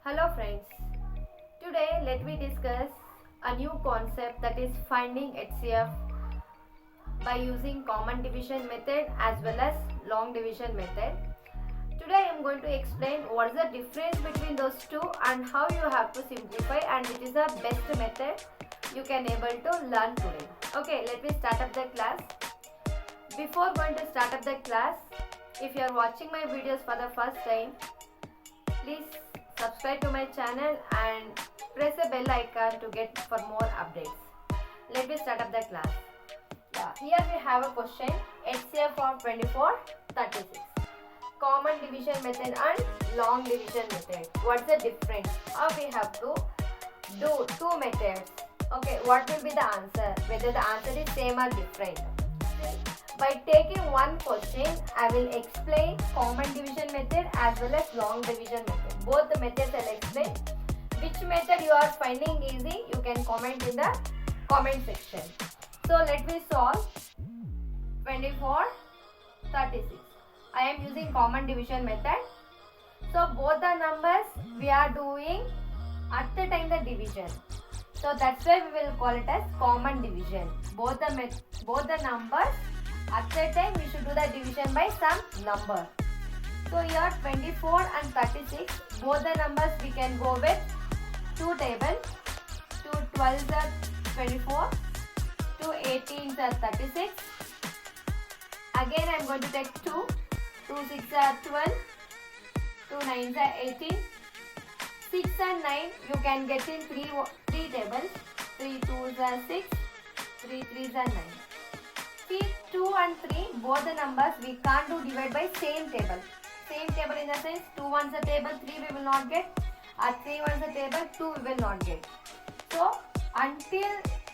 Hello friends, today let me discuss a new concept, that is finding HCF by using common division method as well as long division method. Today I am going to explain what is the difference between those two and how you have to simplify and which is the best method you can able to learn today. Okay, let me start up the class. Before going to start up the class, if you are watching my videos for the first time, please subscribe to my channel and press the bell icon to get for more updates. Let me start up the class. Here we have a question, HCF of 24, 36. Common division method and long division method. What's the difference? We have to do two methods. Okay, what will be the answer? Whether the answer is same or different. By taking one question, I will explain common division method as well as long division method. Both the methods I will explain. Which method you are finding easy, you can comment in the comment section. So let me solve 24, 36. I am using common division method. So both the numbers we are doing at the time the division. So that's why we will call it as common division. Both the numbers at that time we should do the division by some number. So here 24 and 36, both the numbers we can go with two tables. 2 12s are 24, 2 18s are 36. Again I am going to take 2, 2 6 are 12, 2 9s are 18. 6 and 9 you can get in three tables. 3 2s are 6, 3 3s are 9. See, 2 and 3, both the numbers we can't do divide by same table. Same table in the sense 2 ones a table, 3 we will not get. 3 ones a table, 2 we will not get. So until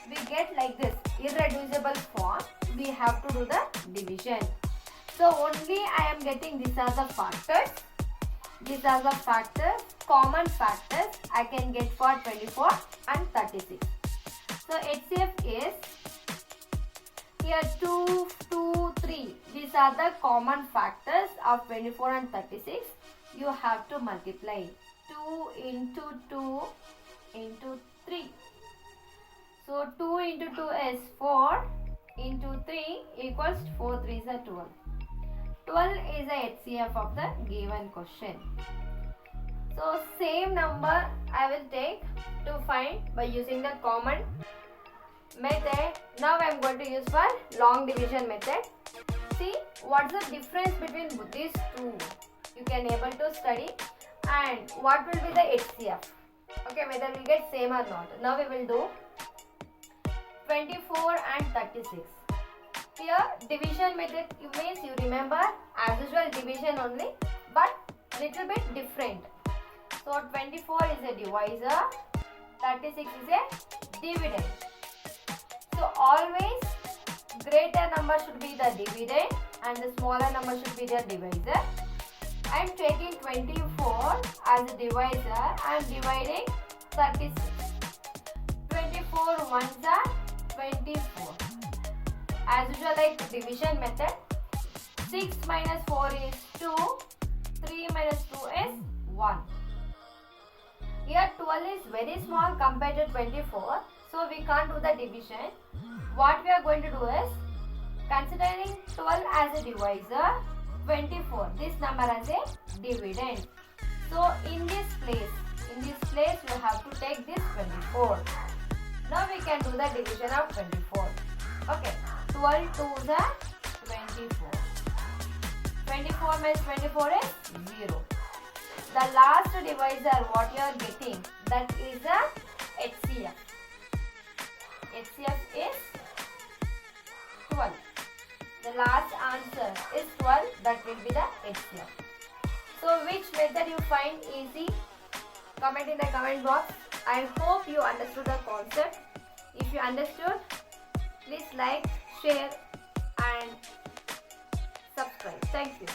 we get like this irreducible form, we have to do the division. So only I am getting these are the factors. These are the factors, common factors I can get for 24 and 36. So HCF is here 2, 2, 3. These are the common factors of 24 and 36. You have to multiply 2 into 2 into 3. So 2 into 2 is 4 into 3 equals 4 3s are 12. 12 is the HCF of the given question. So same number I will take to find by using the common method. Now I am going to use for long division method. See what's the difference between these two. You can able to study and what will be the HCF. Okay, whether we get same or not. Now we will do 24 and 36. Here division method means you remember as usual division only, but little bit different. So 24 is a divisor, 36 is a dividend. So always greater number should be the dividend and the smaller number should be the divisor. I am taking 24 as a divisor. I am dividing 36. 24 ones are 24. As usual, like division method, 6 minus 4 is 2, 3 minus 2 is 1. Here 12 is very small compared to 24, so we can't do the division. What we are going to do is, considering 12 as a divisor, 24, this number as a dividend. So in this place you have to take this 24. Now we can do the division of 24. Okay, 12 2s are 24. 24 minus 24 is 0. The last divisor what you are getting, that is a HCF. HCF is 12. The last answer is 12, that will be the HCF. So which method you find easy? Comment in the comment box. I hope you understood the concept. If you understood, please like, share and subscribe. Thank you.